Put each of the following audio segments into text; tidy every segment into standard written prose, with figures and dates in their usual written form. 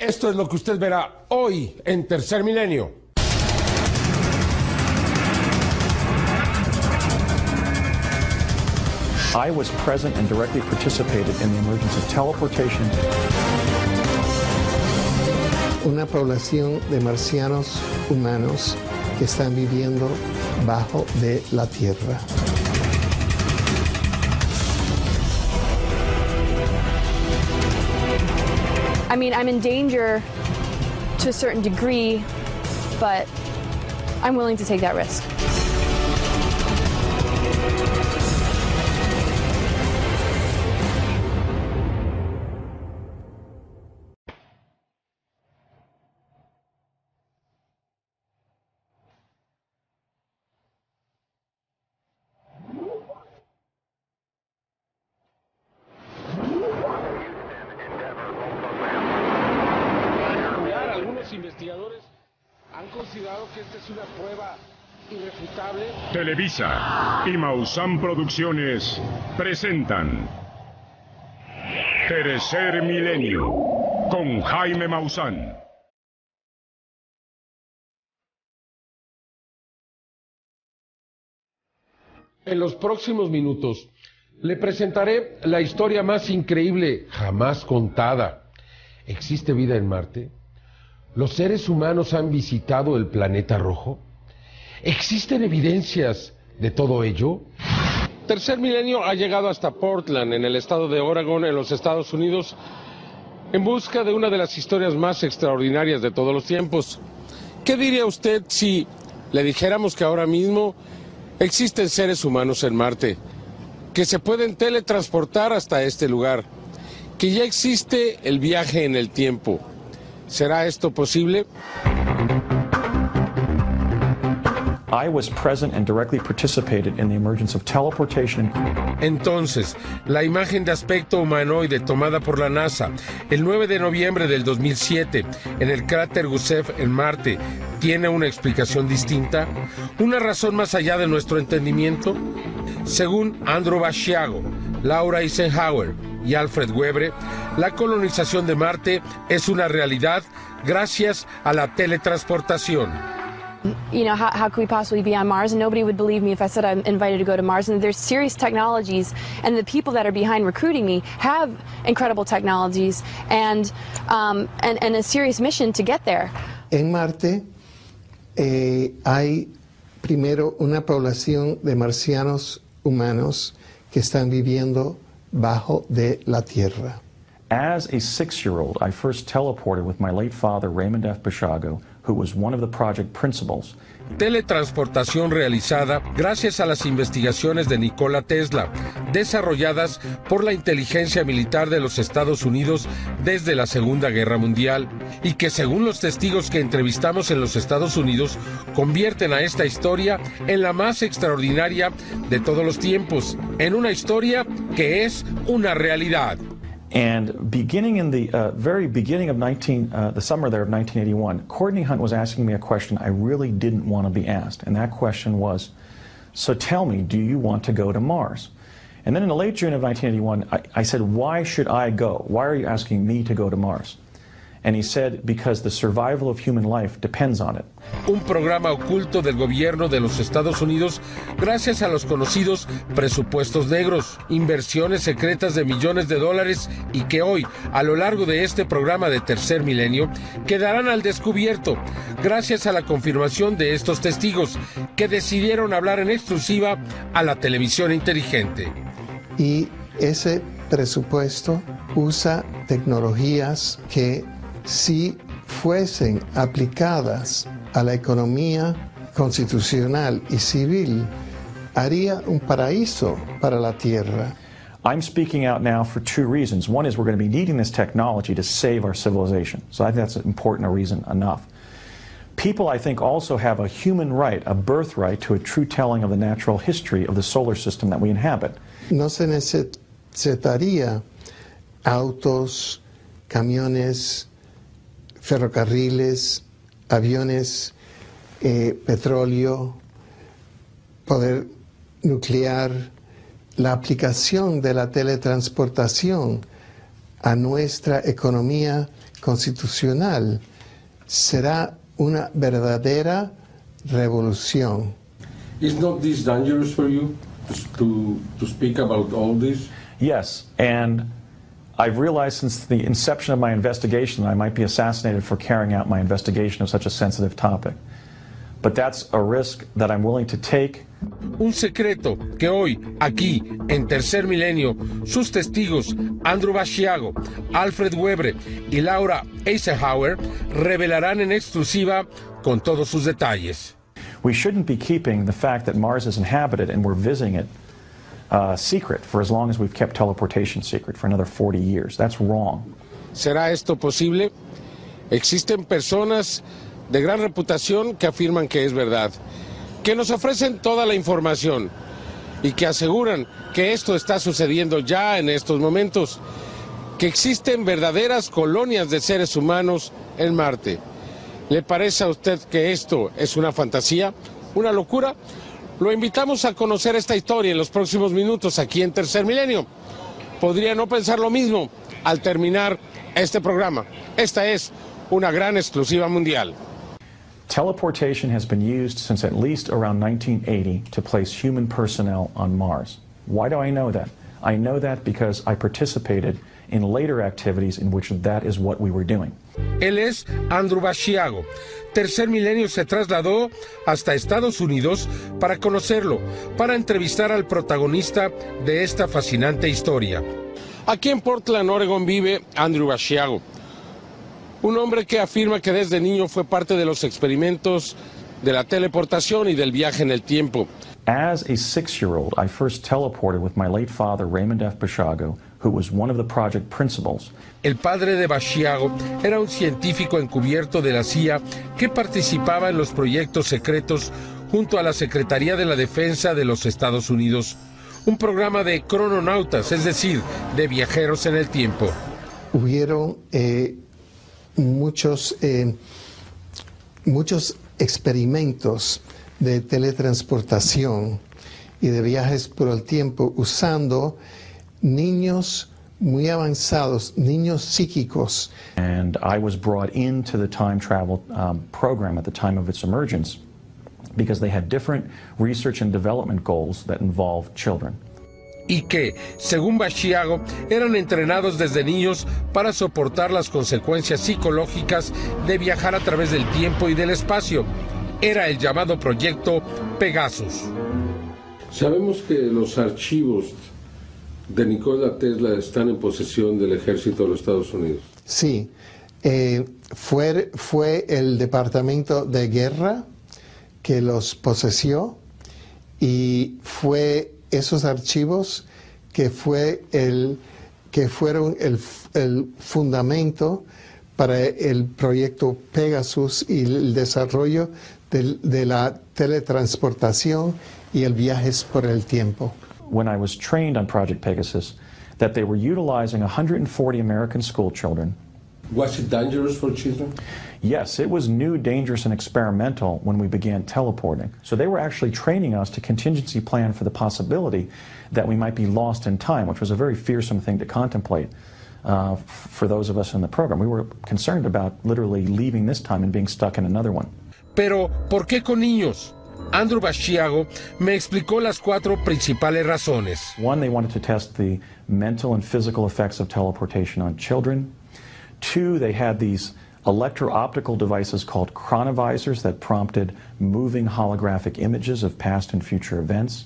Esto es lo que usted verá hoy en Tercer Milenio. I was present and directly participated in the emergence of teleportation. Una población de marcianos humanos que están viviendo bajo de la Tierra. I mean, I'm in danger to a certain degree, but I'm willing to take that risk. Investigadores han considerado que esta es una prueba irrefutable. Televisa y Maussan Producciones presentan Tercer Milenio con Jaime Maussan. En los próximos minutos le presentaré la historia más increíble jamás contada. ¿Existe vida en Marte? ¿Los seres humanos han visitado el planeta rojo? ¿Existen evidencias de todo ello? Tercer Milenio ha llegado hasta Portland, en el estado de Oregon, en los Estados Unidos, en busca de una de las historias más extraordinarias de todos los tiempos. ¿Qué diría usted si le dijéramos que ahora mismo existen seres humanos en Marte, que se pueden teletransportar hasta este lugar, que ya existe el viaje en el tiempo? ¿Será esto posible? I was present and directly participated in the emergence of teleportation. Entonces, la imagen de aspecto humanoide tomada por la NASA el 9 de noviembre del 2007 en el cráter Gusev en Marte, ¿tiene una explicación distinta? ¿Una razón más allá de nuestro entendimiento? Según Andrew Basiago, Laura Eisenhower y Alfred Webre, la colonización de Marte es una realidad gracias a la teletransportación. You know, how could we possibly be on Mars? And nobody would believe me if I said I'm invited to go to Mars. And there's serious technologies, and the people that are behind recruiting me have incredible technologies and a serious mission to get there. En Marte hay primero una población de marcianos humanos que están viviendo bajo de la Tierra. As a 6-year-old, I first teleported with my late father, Raymond F. Basiago, who was one of the project principals. Teletransportación realizada gracias a las investigaciones de Nikola Tesla, desarrolladas por la inteligencia militar de los Estados Unidos desde la Segunda Guerra Mundial, y que, según los testigos que entrevistamos en los Estados Unidos, convierten a esta historia en la más extraordinaria de todos los tiempos, en una historia que es una realidad. And beginning in the very beginning of the summer there of 1981, Courtney Hunt was asking me a question I really didn't want to be asked. And that question was, so tell me, do you want to go to Mars? And then in the late June of 1981, I said, why should I go? Why are you asking me to go to Mars? And he said, because the survival of human life depends on it. Un programa oculto del gobierno de los Estados Unidos gracias a los conocidos presupuestos negros, inversiones secretas de millones de dólares, y que hoy, a lo largo de este programa de Tercer Milenio, quedarán al descubierto gracias a la confirmación de estos testigos que decidieron hablar en exclusiva a la televisión inteligente. Y ese presupuesto usa tecnologías que, si fuesen aplicadas a la economía constitucional y civil, haría un paraíso para la Tierra. I'm speaking out now for two reasons. One is we're going to be needing this technology to save our civilization. So I think that's important a reason enough. People, I think, also have a human right, a birthright to a true telling of the natural history of the solar system that we inhabit. No se necesitaría autos, camiones, ferrocarriles, aviones, petróleo, poder nuclear. La aplicación de la teletransportación a nuestra economía constitucional. Será una verdadera revolución. Is not this dangerous for you to speak about all this? Yes, and I've realized since the inception of my investigation that I might be assassinated for carrying out my investigation of such a sensitive topic. But that's a risk that I'm willing to take. Un secreto que hoy, aquí, en Tercer Milenio, sus testigos, Andrew Basiago, Alfred Webre y Laura Eisenhower, revelarán en exclusiva con todos sus detalles. We shouldn't be keeping the fact that Mars is inhabited and we're visiting it secret for as long as we've kept teleportation secret, for another 40 years. That's wrong. ¿Será esto posible? Existen personas de gran reputación que afirman que es verdad, que nos ofrecen toda la información y que aseguran que esto está sucediendo ya en estos momentos, que existen verdaderas colonias de seres humanos en Marte. ¿Le parece a usted que esto es una fantasía, una locura? Lo invitamos a conocer esta historia en los próximos minutos aquí en Tercer Milenio. Podría no pensar lo mismo al terminar este programa. Esta es una gran exclusiva mundial. Teleportation has been used since at least around 1980 to place human personnel on Mars. Why do I know that? I know that because I participated in later activities in which that is what we were doing. Él es Andrew Basiago. Tercer Milenio se trasladó hasta Estados Unidos para conocerlo, para entrevistar al protagonista de esta fascinante historia. Aquí en Portland, Oregon, vive Andrew Basiago, un hombre que afirma que desde niño fue parte de los experimentos de la teleportación y del viaje en el tiempo. As a 6-year-old, I first teleported with my late father, Raymond F. Basiago, who was one of the project principals. El padre de Basiago era un científico encubierto de la CIA que participaba en los proyectos secretos junto a la Secretaría de la Defensa de los Estados Unidos, un programa de crononautas, es decir, de viajeros en el tiempo. Hubieron muchos experimentos de teletransportación y de viajes por el tiempo usando niños muy avanzados, niños psíquicos. And I was brought into the time travel program at the time of its emergence because they had different research and development goals that involved children. Y que, según Basiago, eran entrenados desde niños para soportar las consecuencias psicológicas de viajar a través del tiempo y del espacio. Era el llamado proyecto Pegasus. Sabemos que los archivos de Nikola Tesla están en posesión del ejército de los Estados Unidos. Sí, fue el Departamento de Guerra que los posesió y fue esos archivos que fueron el fundamento para el proyecto Pegasus y el desarrollo de la teletransportación y el viajes por el tiempo. When I was trained on Project Pegasus, that they were utilizing 140 American school children. Was it dangerous for children? Yes, it was new, dangerous, and experimental when we began teleporting. So they were actually training us to contingency plan for the possibility that we might be lost in time, which was a very fearsome thing to contemplate for those of us in the program. We were concerned about literally leaving this time and being stuck in another one. Pero, ¿por qué con niños? Andrew Basiago me explicó las 4 principales razones. One, they wanted to test the mental and physical effects of teleportation on children. 2, they had these electro-optical devices called chronovisors that prompted moving holographic images of past and future events.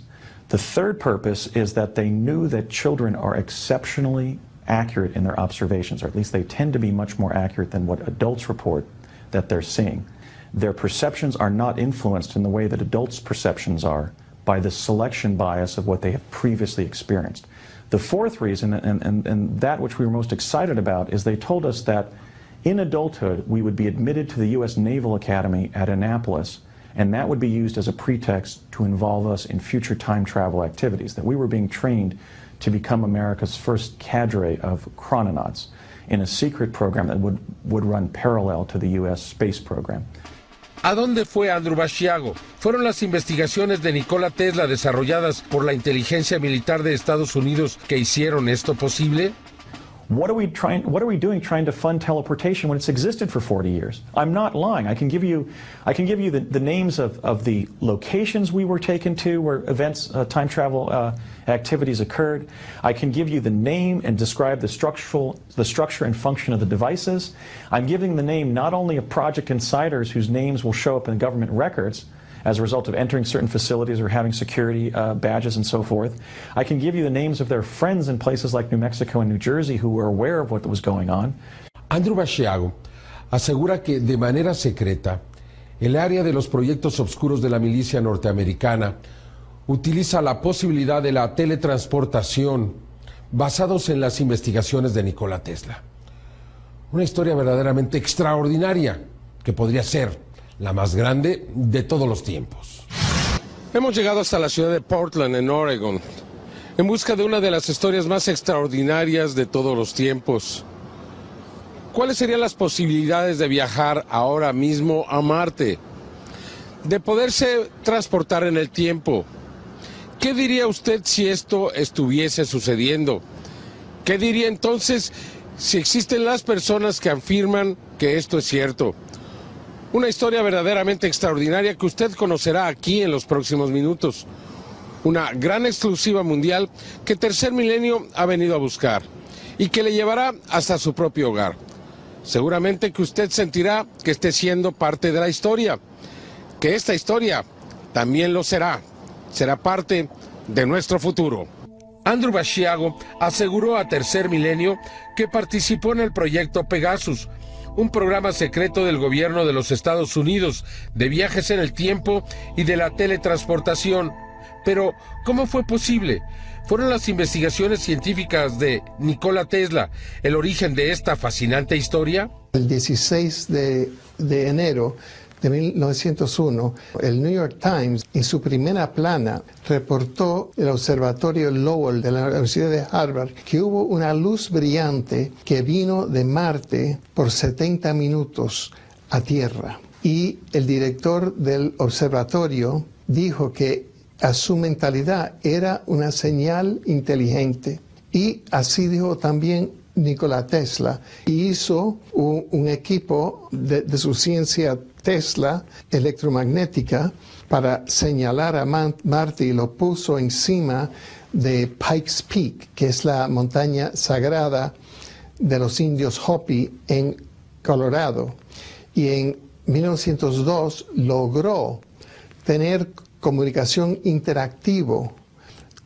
The third purpose is that they knew that children are exceptionally accurate in their observations, or at least they tend to be much more accurate than what adults report that they're seeing. Their perceptions are not influenced in the way that adults' perceptions are by the selection bias of what they have previously experienced. The fourth reason, and that which we were most excited about, is they told us that in adulthood we would be admitted to the U.S. Naval Academy at Annapolis, and that would be used as a pretext to involve us in future time travel activities, that we were being trained to become America's first cadre of chrononauts in a secret program that would run parallel to the U.S. space program. ¿A dónde fue Andrew Basiago? ¿Fueron las investigaciones de Nikola Tesla desarrolladas por la inteligencia militar de Estados Unidos que hicieron esto posible? What are we doing trying to fund teleportation when it's existed for 40 years? I'm not lying. I can give you the names of the locations we were taken to where events, time travel activities occurred. I can give you the name and describe the structure and function of the devices. I'm giving the name not only of project insiders whose names will show up in government records as a result of entering certain facilities or having security badges and so forth. I can give you the names of their friends in places like New Mexico and New Jersey who were aware of what was going on. Andrew Basiago asegura que de manera secreta el área de los proyectos obscuros de la milicia norteamericana utiliza la posibilidad de la teletransportación basados en las investigaciones de Nikola Tesla. Una historia verdaderamente extraordinaria que podría ser la más grande de todos los tiempos. Hemos llegado hasta la ciudad de Portland, en Oregon, en busca de una de las historias más extraordinarias de todos los tiempos. ¿Cuáles serían las posibilidades de viajar ahora mismo a Marte? De poderse transportar en el tiempo. ¿Qué diría usted si esto estuviese sucediendo? ¿Qué diría entonces si existen las personas que afirman que esto es cierto? Una historia verdaderamente extraordinaria que usted conocerá aquí en los próximos minutos. Una gran exclusiva mundial que Tercer Milenio ha venido a buscar y que le llevará hasta su propio hogar. Seguramente que usted sentirá que esté siendo parte de la historia, que esta historia también lo será parte de nuestro futuro. Andrew Basiago aseguró a Tercer Milenio que participó en el proyecto Pegasus, un programa secreto del gobierno de los Estados Unidos de viajes en el tiempo y de la teletransportación. Pero, ¿cómo fue posible? ¿Fueron las investigaciones científicas de Nikola Tesla el origen de esta fascinante historia? El 16 de enero de 1901, el New York Times, en su primera plana, reportó el observatorio Lowell de la Universidad de Harvard que hubo una luz brillante que vino de Marte por 70 minutos a Tierra. Y el director del observatorio dijo que a su mentalidad era una señal inteligente. Y así dijo también Nikola Tesla, y hizo un equipo de su ciencia Tesla electromagnética para señalar a Marte y lo puso encima de Pikes Peak, que es la montaña sagrada de los indios Hopi en Colorado. Y en 1902 logró tener comunicación interactivo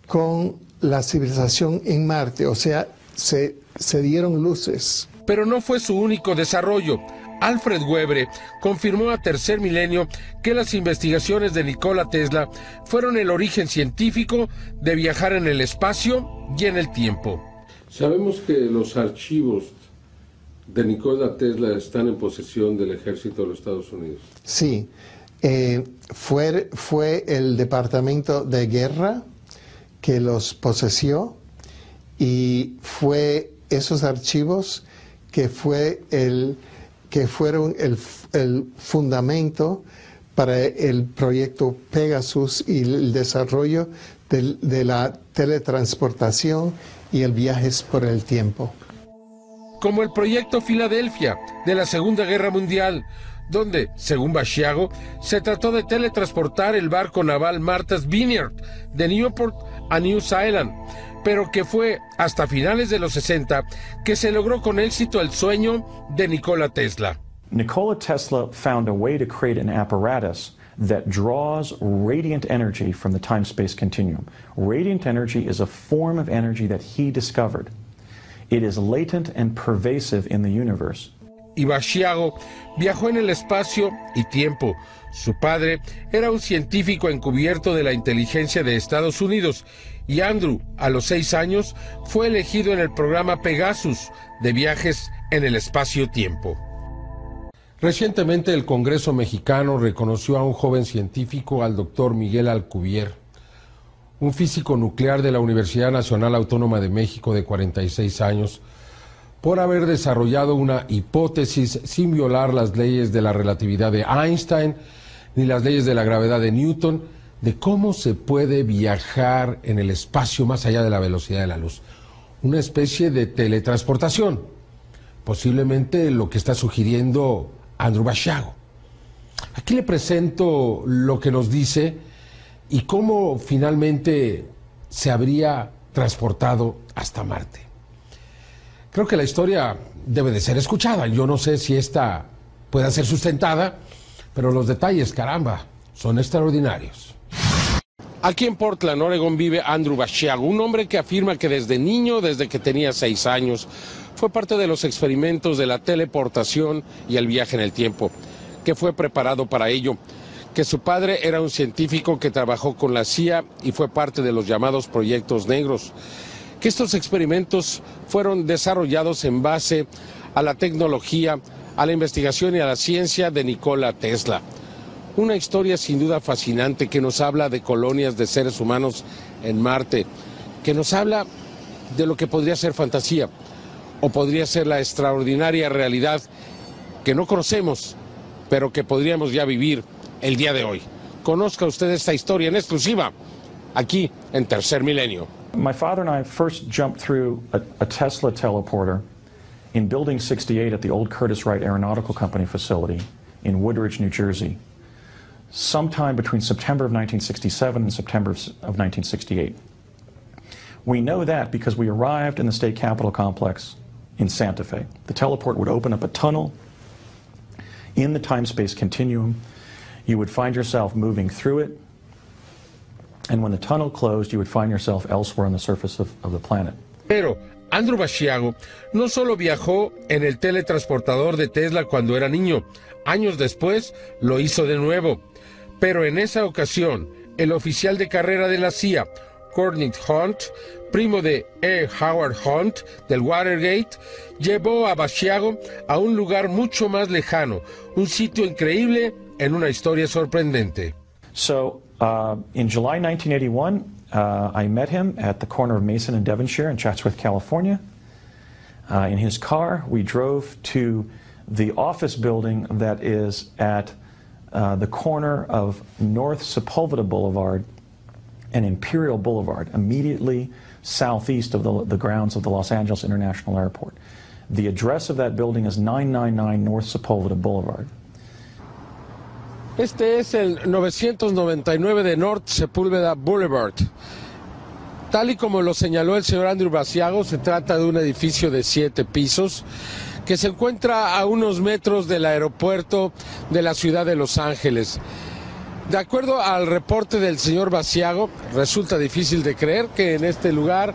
con la civilización en Marte, o sea, se dieron luces. Pero no fue su único desarrollo. Alfred Webre confirmó a Tercer Milenio que las investigaciones de Nikola Tesla fueron el origen científico de viajar en el espacio y en el tiempo. Sabemos que los archivos de Nikola Tesla están en posesión del ejército de los Estados Unidos. Sí, fue el Departamento de Guerra que los posesió, y fue esos archivos que fueron el fundamento para el proyecto Pegasus y el desarrollo de la teletransportación y el viajes por el tiempo. Como el proyecto Filadelfia de la Segunda Guerra Mundial, donde, según Basiago, se trató de teletransportar el barco naval Martha's Vineyard de Newport a New Zealand, pero que fue hasta finales de los 60 que se logró con éxito el sueño de Nikola Tesla. Nikola Tesla found a way to create an apparatus that draws radiant energy from the time-space continuum. Radiant energy is a form of energy that he discovered. It is latent and pervasive in the universe. Y Basiago viajó en el espacio y tiempo. Su padre era un científico encubierto de la inteligencia de Estados Unidos, y Andrew, a los 6 años, fue elegido en el programa Pegasus de viajes en el espacio-tiempo. Recientemente el Congreso mexicano reconoció a un joven científico, al doctor Miguel Alcubierre, un físico nuclear de la Universidad Nacional Autónoma de México de 46 años, por haber desarrollado una hipótesis sin violar las leyes de la relatividad de Einstein ni las leyes de la gravedad de Newton, de cómo se puede viajar en el espacio más allá de la velocidad de la luz. una especie de teletransportación, posiblemente lo que está sugiriendo Andrew Basiago. Aquí le presento lo que nos dice y cómo finalmente se habría transportado hasta Marte. Creo que la historia debe de ser escuchada. Yo no sé si esta pueda ser sustentada, pero los detalles, caramba, son extraordinarios. Aquí en Portland, Oregon, vive Andrew Basiago, un hombre que afirma que desde niño, desde que tenía 6 años, fue parte de los experimentos de la teleportación y el viaje en el tiempo, que fue preparado para ello, que su padre era un científico que trabajó con la CIA y fue parte de los llamados proyectos negros, que estos experimentos fueron desarrollados en base a la tecnología, a la investigación y a la ciencia de Nikola Tesla. Una historia sin duda fascinante que nos habla de colonias de seres humanos en Marte, que nos habla de lo que podría ser fantasía o podría ser la extraordinaria realidad que no conocemos, pero que podríamos ya vivir el día de hoy. Conozca usted esta historia en exclusiva, aquí en Tercer Milenio. My father and I first jumped through a Tesla teleporter in Building 68 at the old Curtiss-Wright Aeronautical Company facility in Woodridge, New Jersey, sometime between September of 1967 and September of 1968. We know that because we arrived in the state capitol complex in Santa Fe. The teleport would open up a tunnel in the time-space continuum. You would find yourself moving through it, and when the tunnel closed, you would find yourself elsewhere on the surface of the planet. Pero Andrew Basiago no solo viajó en el teletransportador de Tesla cuando era niño, años después lo hizo de nuevo. Pero en esa ocasión, el oficial de carrera de la CIA, Courtney Hunt, primo de E. Howard Hunt del Watergate, llevó a Basiago a un lugar mucho más lejano, un sitio increíble en una historia sorprendente. So, in July 1981, I met him at the corner of Mason and Devonshire in Chatsworth, California. In his car, we drove to the office building that is at the corner of North Sepulveda Boulevard and Imperial Boulevard, immediately southeast of the grounds of the Los Angeles International Airport. The address of that building is 999 North Sepulveda Boulevard. Este es el 999 de North Sepulveda Boulevard. Tal y como lo señaló el señor Andrew Basiago, se trata de un edificio de 7 pisos que se encuentra a unos metros del aeropuerto de la ciudad de Los Ángeles. De acuerdo al reporte del señor Basiago, resulta difícil de creer que en este lugar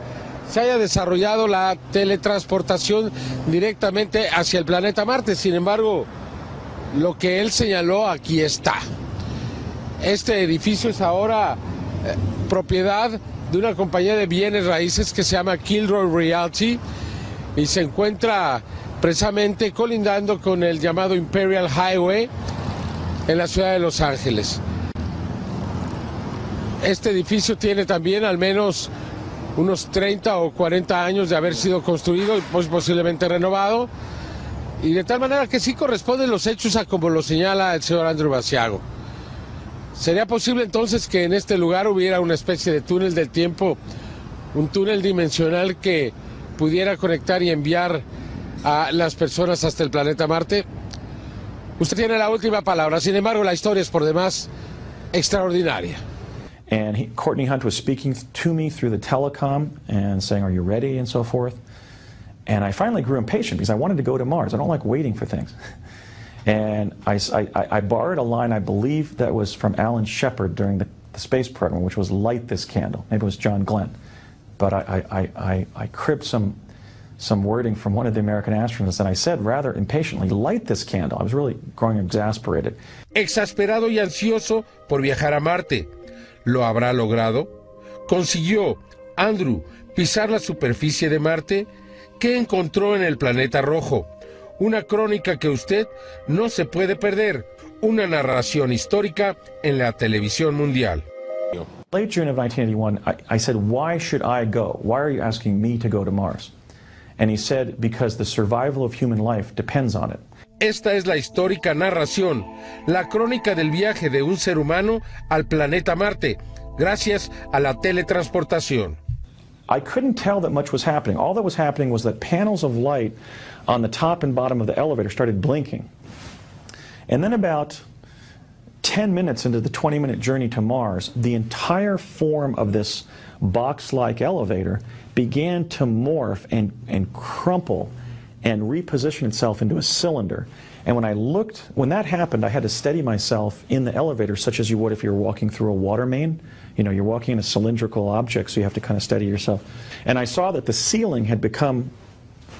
se haya desarrollado la teletransportación directamente hacia el planeta Marte. Sin embargo, lo que él señaló aquí está. Este edificio es ahora propiedad de una compañía de bienes raíces que se llama Kilroy Realty y se encuentra precisamente colindando con el llamado Imperial Highway en la ciudad de Los Ángeles. Este edificio tiene también al menos unos 30 o 40 años de haber sido construido y posiblemente renovado, y de tal manera que sí corresponden los hechos a como lo señala el señor Andrew Basiago. ¿Sería posible entonces que en este lugar hubiera una especie de túnel del tiempo, un túnel dimensional que pudiera conectar y enviar a las personas hasta el planeta Marte? Usted tiene la última palabra, sin embargo la historia es por demás extraordinaria. And Courtney Hunt was speaking to me through the telecom and saying, "Are you ready?" and so forth. And I finally grew impatient because I wanted to go to Mars. I don't like waiting for things. And I borrowed a line, I believe, that was from Alan Shepard during the space program, which was "Light this candle." Maybe it was John Glenn. But I cribbed some wording from one of the American astronauts, and I said rather impatiently, "Light this candle." I was really growing exasperated. Exasperado y ansioso por viajar a Marte. ¿Lo habrá logrado? ¿Consiguió Andrew pisar la superficie de Marte? ¿Qué encontró en el planeta rojo? Una crónica que usted no se puede perder. Una narración histórica en la televisión mundial. Late June of 1981, I said, "Why should I go? Why are you asking me to go to Mars?" And he said, "Because the survival of human life depends on it." Esta es la histórica narración, la crónica del viaje de un ser humano al planeta Marte, gracias a la teletransportación. I couldn't tell that much was happening. All that was happening was that panels of light on the top and bottom of the elevator started blinking. And then about 10 minutes into the 20-minute journey to Mars, the entire form of this box-like elevator began to morph and crumple and reposition itself into a cylinder. And when that happened, I had to steady myself in the elevator, such as you would if you were walking through a water main. You know, you're walking in a cylindrical object, so you have to kind of steady yourself. And I saw that the ceiling had become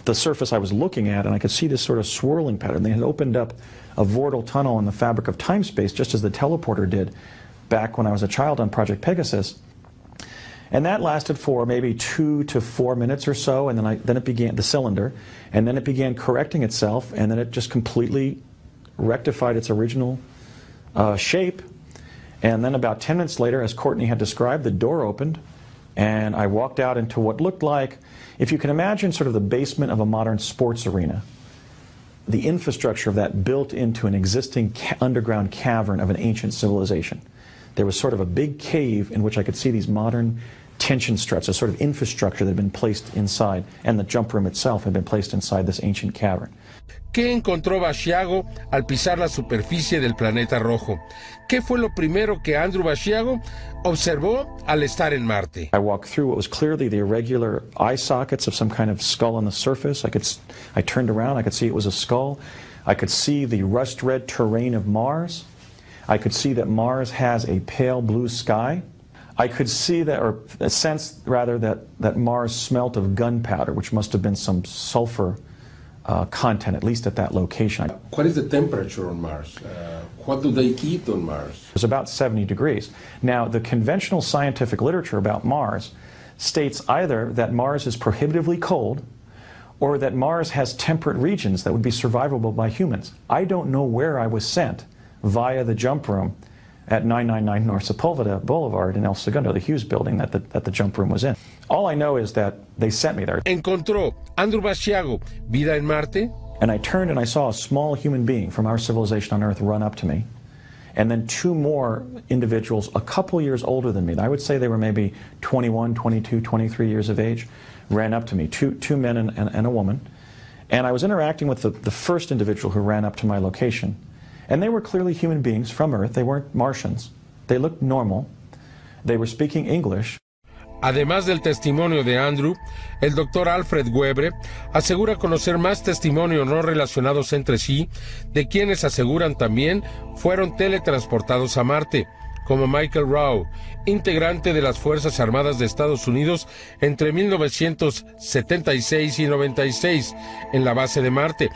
the surface I was looking at, and I could see this sort of swirling pattern. They had opened up a vortal tunnel in the fabric of time-space, just as the teleporter did back when I was a child on Project Pegasus. And that lasted for maybe 2 to 4 minutes or so, and then it began, the cylinder, and then it began correcting itself, and then it just completely rectified its original shape. And then about 10 minutes later, as Courtney had described, the door opened, and I walked out into what looked like, if you can imagine sort of the basement of a modern sports arena, the infrastructure of that built into an existing underground cavern of an ancient civilization. There was sort of a big cave in which I could see these modern tension struts, a sort of infrastructure that had been placed inside, and the jump room itself had been placed inside this ancient cavern. ¿Qué encontró Basiago al pisar la superficie del planeta rojo? ¿Qué fue lo primero que Andrew Basiago observó al estar en Marte? I walked through what was clearly the irregular eye sockets of some kind of skull on the surface. I turned around, I could see it was a skull. I could see the rust-red terrain of Mars. I could see that Mars has a pale blue sky. I could see that, or sense rather, that Mars smelt of gunpowder, which must have been some sulfur content, at least at that location. What is the temperature on Mars? What do they eat on Mars? It was about 70 degrees. Now, the conventional scientific literature about Mars states either that Mars is prohibitively cold or that Mars has temperate regions that would be survivable by humans. I don't know where I was sent via the jump room at 999 North Sepulveda Boulevard in El Segundo, the Hughes building that the jump room was in. All I know is that they sent me there. ¿Encontró Andrew Basiago vida en Marte? And I turned and I saw a small human being from our civilization on Earth run up to me. And then 2 more individuals a couple years older than me, I would say they were maybe 21, 22, 23 years of age, ran up to me, two men and a woman. And I was interacting with the first individual who ran up to my location. And they were clearly human beings from Earth. They weren't Martians. They looked normal. They were speaking English. Además del testimonio de Andrew, el doctor Alfred Webre asegura conocer más testimonios no relacionados entre sí de quienes aseguran también fueron teletransportados a Marte, como Michael Rowe, integrante de las Fuerzas Armadas de Estados Unidos entre 1976 y 96 en la base de Marte,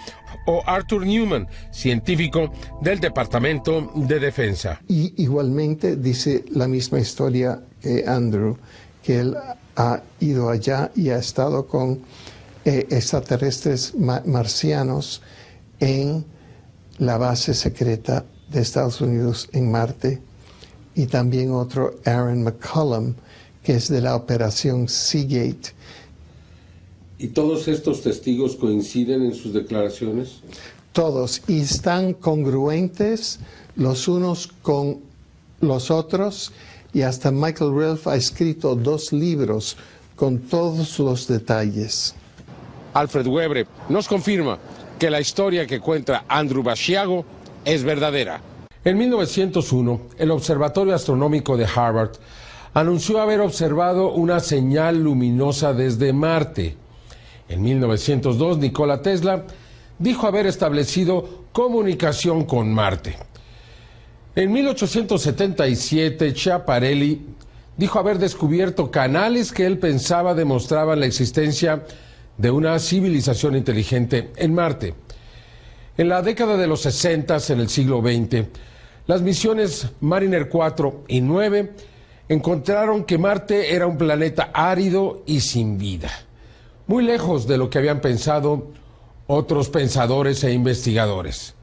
o Arthur Newman, científico del Departamento de Defensa. Y igualmente dice la misma historia que Andrew, que él ha ido allá y ha estado con extraterrestres marcianos en la base secreta de Estados Unidos en Marte, y también otro, Aaron McCollum, que es de la operación Seagate. ¿Y todos estos testigos coinciden en sus declaraciones? Todos, y están congruentes los unos con los otros, y hasta Michael Relf ha escrito 2 libros con todos los detalles. Alfred Webre nos confirma que la historia que cuenta Andrew Basiago es verdadera. En 1901, el Observatorio Astronómico de Harvard anunció haber observado una señal luminosa desde Marte. En 1902, Nikola Tesla dijo haber establecido comunicación con Marte. En 1877, Schiaparelli dijo haber descubierto canales que él pensaba demostraban la existencia de una civilización inteligente en Marte. En la década de los 60, en el siglo XX, las misiones Mariner 4 y 9 encontraron que Marte era un planeta árido y sin vida, muy lejos de lo que habían pensado otros pensadores e investigadores.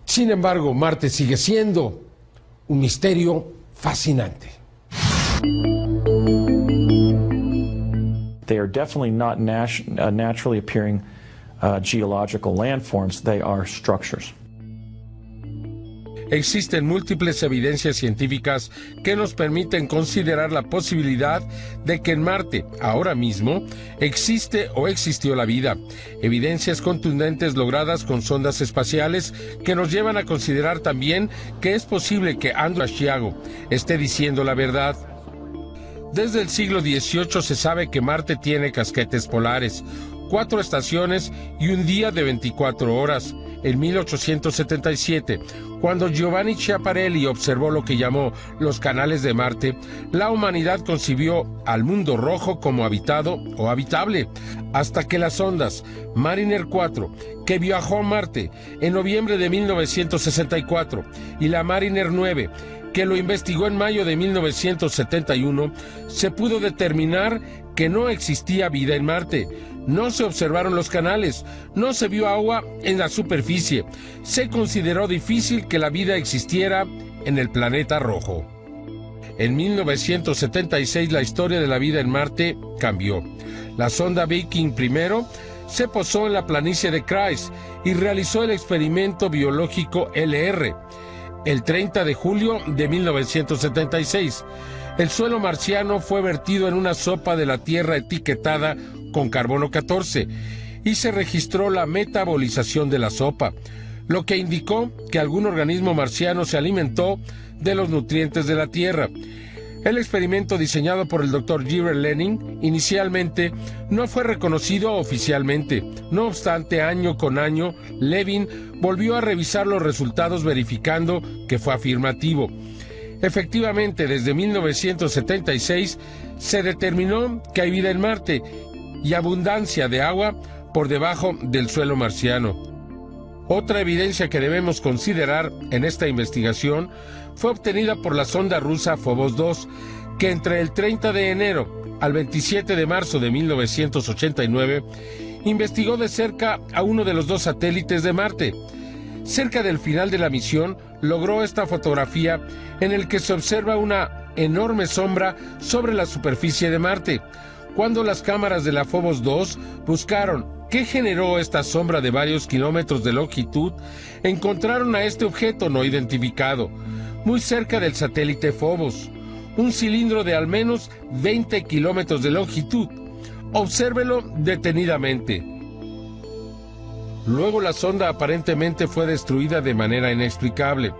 Sin embargo, Marte sigue siendo un misterio fascinante. They are definitely not naturally appearing geological landforms. They are structures. existen múltiples evidencias científicas que nos permiten considerar la posibilidad de que en Marte, ahora mismo, existe o existió la vida. Evidencias contundentes logradas con sondas espaciales que nos llevan a considerar también que es posible que Andrew Asiago esté diciendo la verdad. Desde el siglo XVIII se sabe que Marte tiene casquetes polares, 4 estaciones y un día de 24 horas. En 1877, cuando Giovanni Schiaparelli observó lo que llamó los canales de Marte, la humanidad concibió al mundo rojo como habitado o habitable, hasta que las sondas Mariner 4, que viajó a Marte en noviembre de 1964, y la Mariner 9, que lo investigó en mayo de 1971, se pudo determinar que no existía vida en Marte. No se observaron los canales, no se vio agua en la superficie. Se consideró difícil que la vida existiera en el planeta rojo. En 1976 la historia de la vida en Marte cambió. La sonda Viking I se posó en la planicie de Krais y realizó el experimento biológico LR. El 30 de julio de 1976, el suelo marciano fue vertido en una sopa de la Tierra etiquetada con carbono 14 y se registró la metabolización de la sopa, lo que indicó que algún organismo marciano se alimentó de los nutrientes de la Tierra. El experimento diseñado por el Dr. J. Lenin inicialmente no fue reconocido oficialmente. No obstante, año con año, Levin volvió a revisar los resultados verificando que fue afirmativo. Efectivamente, desde 1976 se determinó que hay vida en Marte y abundancia de agua por debajo del suelo marciano. Otra evidencia que debemos considerar en esta investigación fue obtenida por la sonda rusa Phobos 2, que entre el 30 de enero al 27 de marzo de 1989 investigó de cerca a uno de los 2 satélites de Marte. Cerca del final de la misión logró esta fotografía en el que se observa una enorme sombra sobre la superficie de Marte. Cuando las cámaras de la Phobos 2 buscaron qué generó esta sombra de varios kilómetros de longitud, encontraron a este objeto no identificado, muy cerca del satélite Phobos, un cilindro de al menos 20 kilómetros de longitud. Obsérvelo detenidamente. Luego la sonda aparentemente fue destruida de manera inexplicable.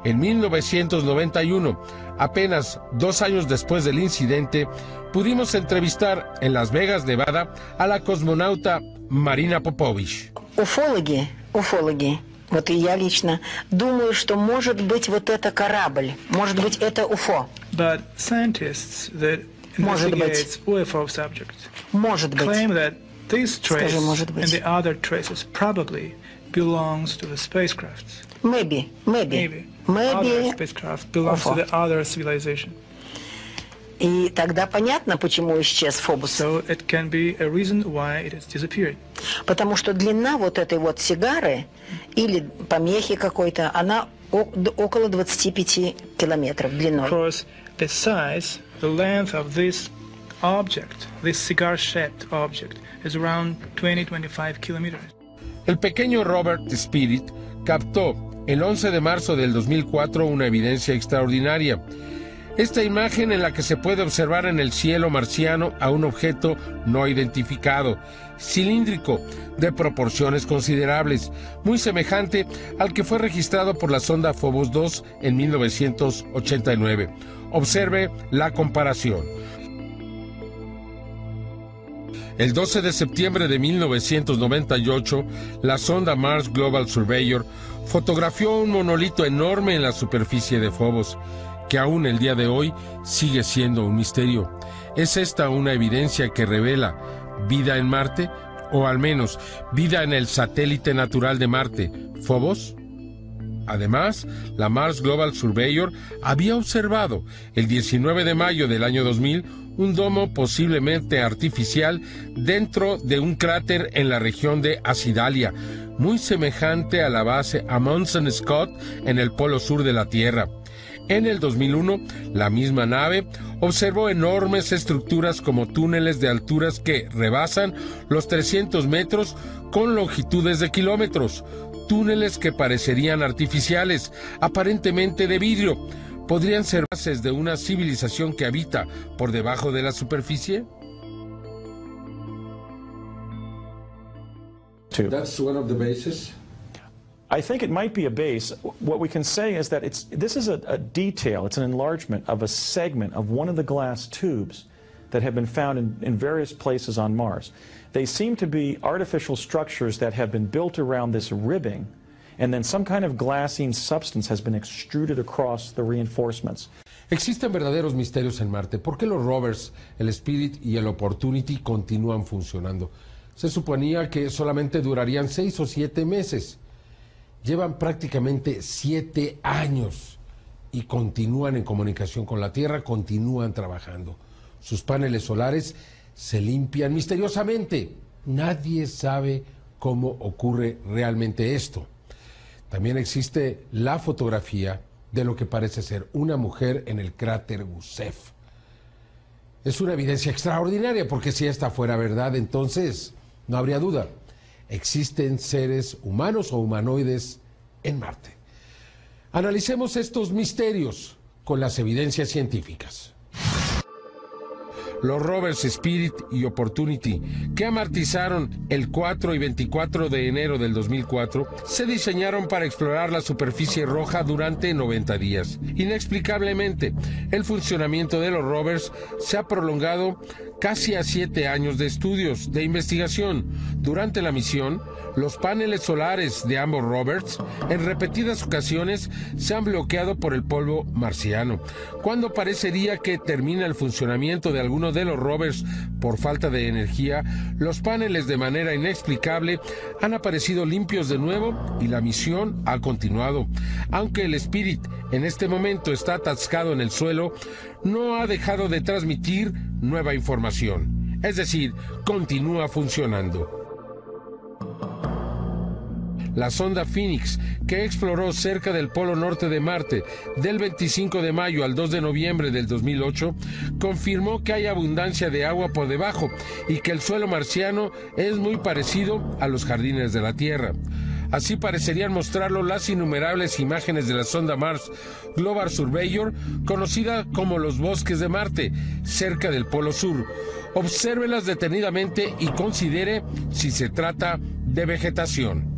En 1991, apenas 2 años después del incidente, pudimos entrevistar en Las Vegas, Nevada, a la cosmonauta Marina Popovich. Уфологи, вот и я лично, думаю, что может быть вот это корабль, может быть это УФО. But scientists that investigate UFO subjects claim that this trace and the other traces probably belongs to the spacecrafts. Maybe. Other spacecraft belongs to the other civilization. И тогда понятно, почему исчез Фобос. So it can be a reason why it has disappeared. Потому что длина вот этой вот сигары или помехи какой-то, она около 25 километров длиной. Because the size, the length of this object, this cigar-shaped object, is around 20-25 kilometers. El pequeño Robert Spirit captó el 11 de marzo del 2004 una evidencia extraordinaria. Esta imagen en la que se puede observar en el cielo marciano a un objeto no identificado, cilíndrico, de proporciones considerables, muy semejante al que fue registrado por la sonda Phobos 2 en 1989. Observe la comparación. El 12 de septiembre de 1998, la sonda Mars Global Surveyor fotografió un monolito enorme en la superficie de Phobos, que aún el día de hoy sigue siendo un misterio. ¿Es esta una evidencia que revela vida en Marte? O al menos, vida en el satélite natural de Marte, Phobos. Además, la Mars Global Surveyor había observado el 19 de mayo del año 2000 un domo posiblemente artificial dentro de un cráter en la región de Acidalia, muy semejante a la base Amundsen Scott en el polo sur de la Tierra. En el 2001, la misma nave observó enormes estructuras como túneles de alturas que rebasan los 300 metros con longitudes de kilómetros, túneles que parecerían artificiales, aparentemente de vidrio. ¿Podrían ser bases de una civilización que habita por debajo de la superficie? That's one of the bases. I think it might be a base. What we can say is that this is a detail, it's an enlargement of a segment of one of the glass tubes that have been found in various places on Mars. They seem to be artificial structures that have been built around this ribbing, and then some kind of glassine substance has been extruded across the reinforcements. Existen verdaderos misterios en Marte. ¿Por qué los rovers, el Spirit y el Opportunity continúan funcionando? Se suponía que solamente durarían 6 o 7 meses. Llevan prácticamente 7 años y continúan en comunicación con la Tierra, continúan trabajando. Sus paneles solares se limpian misteriosamente. Nadie sabe cómo ocurre realmente esto. También existe la fotografía de lo que parece ser una mujer en el cráter Gusev. Es una evidencia extraordinaria, porque si esta fuera verdad, entonces no habría duda. Existen seres humanos o humanoides en Marte. Analicemos estos misterios con las evidencias científicas. Los rovers Spirit y Opportunity, que amartizaron el 4 y 24 de enero del 2004, se diseñaron para explorar la superficie roja durante 90 días. Inexplicablemente, el funcionamiento de los rovers se ha prolongado casi a 7 años de estudios, de investigación. Durante la misión, los paneles solares de ambos rovers en repetidas ocasiones se han bloqueado por el polvo marciano. Cuando parecería que termina el funcionamiento de alguno de los rovers por falta de energía, los paneles de manera inexplicable han aparecido limpios de nuevo y la misión ha continuado. Aunque el Spirit en este momento está atascado en el suelo, no ha dejado de transmitir nueva información. Es decir, continúa funcionando. La sonda Phoenix, que exploró cerca del polo norte de Marte del 25 de mayo al 2 de noviembre del 2008, confirmó que hay abundancia de agua por debajo y que el suelo marciano es muy parecido a los jardines de la Tierra. Así parecerían mostrarlo las innumerables imágenes de la sonda Mars Global Surveyor, conocida como los bosques de Marte, cerca del Polo Sur. Obsérvelas detenidamente y considere si se trata de vegetación.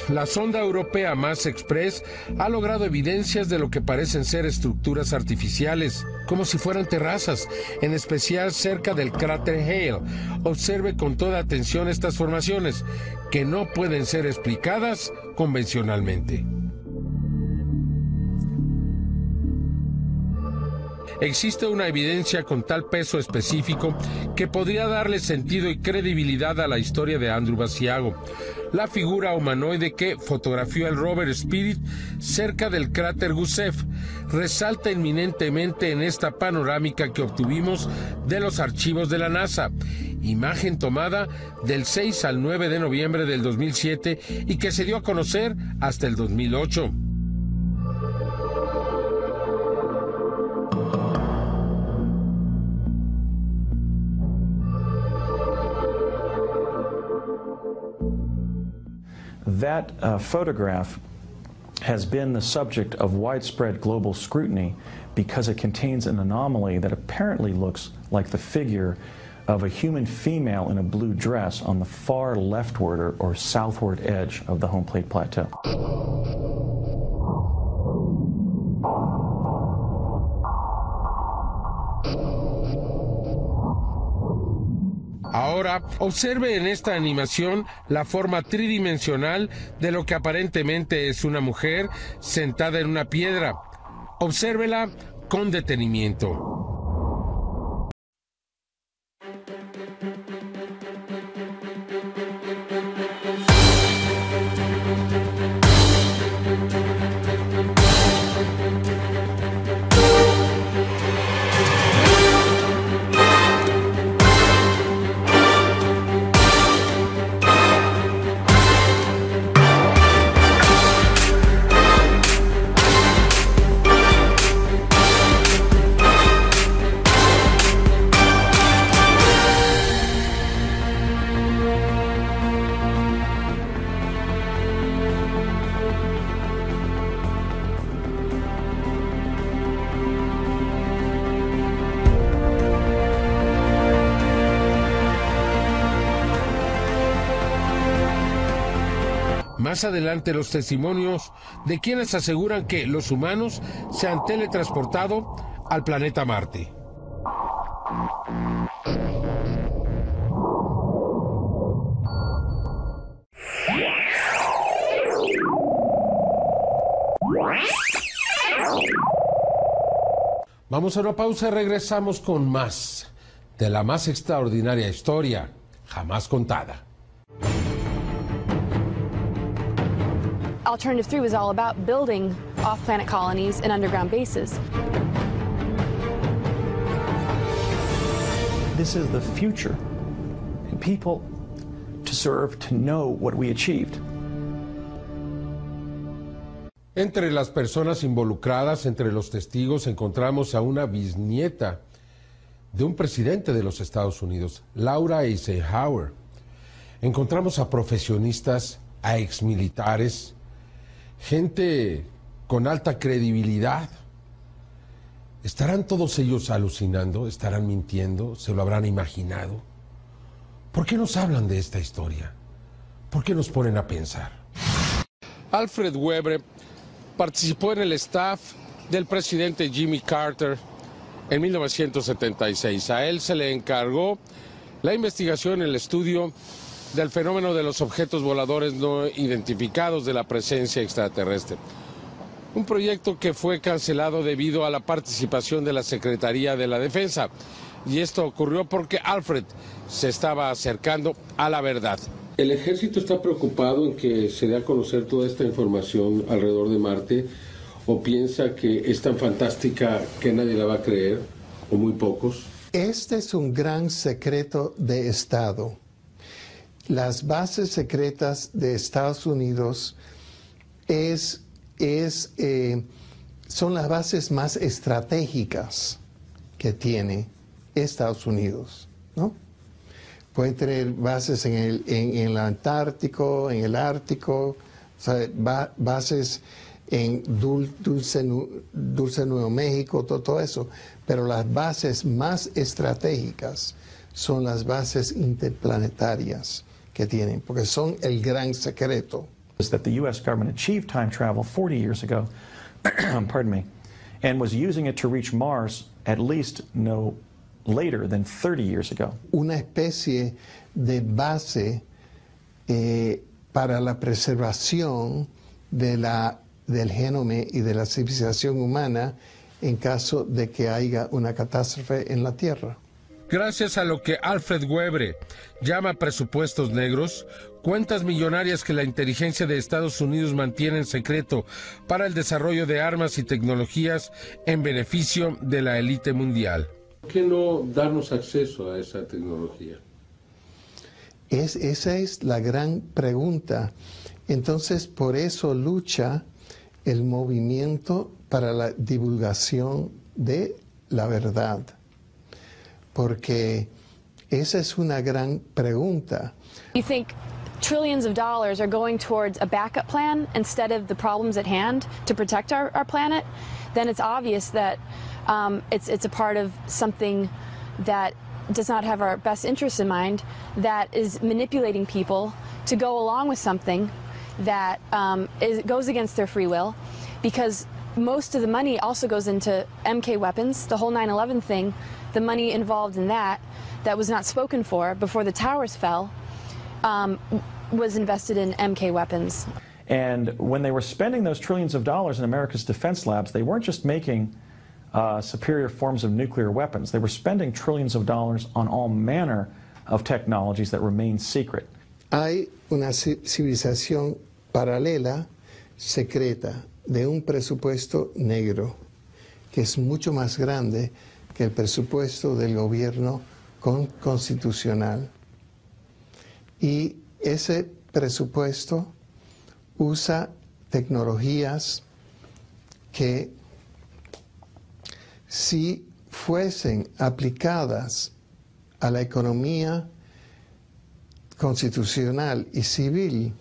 La sonda europea Mars Express ha logrado evidencias de lo que parecen ser estructuras artificiales, como si fueran terrazas, en especial cerca del cráter Hale. Observe con toda atención estas formaciones, que no pueden ser explicadas convencionalmente. Existe una evidencia con tal peso específico que podría darle sentido y credibilidad a la historia de Andrew Basiago. La figura humanoide que fotografió el rover Spirit cerca del cráter Gusev resalta inminentemente en esta panorámica que obtuvimos de los archivos de la NASA, imagen tomada del 6 al 9 de noviembre del 2007 y que se dio a conocer hasta el 2008. That photograph has been the subject of widespread global scrutiny because it contains an anomaly that apparently looks like the figure of a human female in a blue dress on the far leftward or southward edge of the home plate plateau. Ahora, observe en esta animación la forma tridimensional de lo que aparentemente es una mujer sentada en una piedra. Obsérvela con detenimiento. Más adelante los testimonios de quienes aseguran que los humanos se han teletransportado al planeta Marte. Vamos a una pausa y regresamos con más de la más extraordinaria historia jamás contada. Alternative 3 was all about building off-planet colonies and underground bases. This is the future, and people deserve to know what we achieved. Entre las personas involucradas, entre los testigos, encontramos a una bisnieta de un presidente de los Estados Unidos, Laura Eisenhower. Encontramos a profesionistas, a exmilitares, gente con alta credibilidad. ¿Estarán todos ellos alucinando? ¿Estarán mintiendo? ¿Se lo habrán imaginado? ¿Por qué nos hablan de esta historia? ¿Por qué nos ponen a pensar? Alfred Webre participó en el staff del presidente Jimmy Carter en 1976. A él se le encargó la investigación, el estudio del fenómeno de los objetos voladores no identificados, de la presencia extraterrestre. Un proyecto que fue cancelado debido a la participación de la Secretaría de la Defensa. Y esto ocurrió porque Alfred se estaba acercando a la verdad. ¿El ejército está preocupado en que se dé a conocer toda esta información alrededor de Marte? ¿O piensa que es tan fantástica que nadie la va a creer? ¿O muy pocos? Este es un gran secreto de Estado. Las bases secretas de Estados Unidos son las bases más estratégicas que tiene Estados Unidos, ¿no? Pueden tener bases en el Antártico, en el Ártico, o sea, bases en Dulce Nuevo México, todo eso. Pero las bases más estratégicas son las bases interplanetarias que tienen, porque son el gran secreto. Is that the U.S. government achieved time travel 40 years ago, pardon me, and was using it to reach Mars at least no later than 30 years ago. Una especie de base para la preservación del genoma y de la civilización humana en caso de que haya una catástrofe en la Tierra. Gracias a lo que Alfred Webre llama presupuestos negros, cuentas millonarias que la inteligencia de Estados Unidos mantiene en secreto para el desarrollo de armas y tecnologías en beneficio de la élite mundial. ¿Por qué no darnos acceso a esa tecnología? Esa es la gran pregunta. Entonces, por eso lucha el movimiento para la divulgación de la verdad. Porque esa es una gran pregunta. You think trillions of dollars are going towards a backup plan instead of the problems at hand to protect our planet, then it's obvious that it's a part of something that does not have our best interests in mind, that is manipulating people to go along with something that goes against their free will, because most of the money also goes into MK weapons, the whole 9/11 thing. The money involved in that was not spoken for before the towers fell, was invested in MK weapons. And when they were spending those trillions of dollars in America's defense labs, they weren't just making superior forms of nuclear weapons. They were spending trillions of dollars on all manner of technologies that remain secret. Hay una civilización paralela, secreta, de un presupuesto negro, que es mucho más grande que el presupuesto del gobierno constitucional. Y ese presupuesto usa tecnologías que, si fuesen aplicadas a la economía constitucional y civil,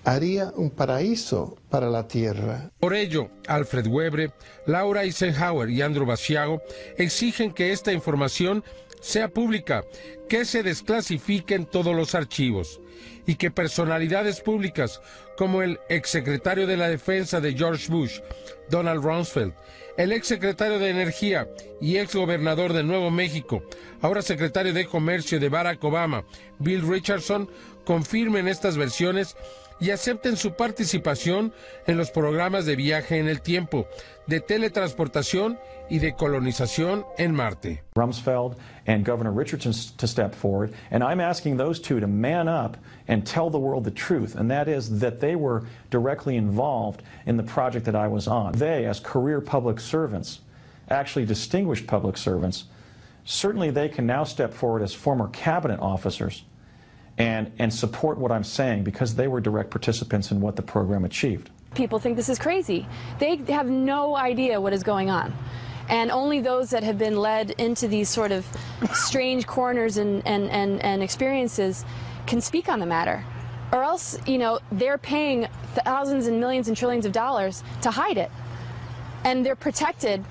haría un paraíso para la Tierra. Por ello, Alfred Webre, Laura Eisenhower y Andrew Basiago exigen que esta información sea pública, que se desclasifiquen todos los archivos y que personalidades públicas como el exsecretario de la Defensa de George Bush, Donald Rumsfeld, el exsecretario de Energía y exgobernador de Nuevo México, ahora secretario de Comercio de Barack Obama, Bill Richardson, confirmen estas versiones y acepten su participación en los programas de viaje en el tiempo, de teletransportación y de colonización en Marte. Rumsfeld and Governor Richardson to step forward, and I'm asking those two to man up and tell the world the truth, and that is that they were directly involved in the project that I was on. They, as career public servants, actually distinguished public servants, certainly they can now step forward as former cabinet officers and support what I'm saying because they were direct participants in what the program achieved. People think this is crazy. They have no idea what is going on. And only those that have been led into these sort of strange corners and experiences can speak on the matter. Or else, you know, they're paying thousands and millions and trillions of dollars to hide it. And they're protected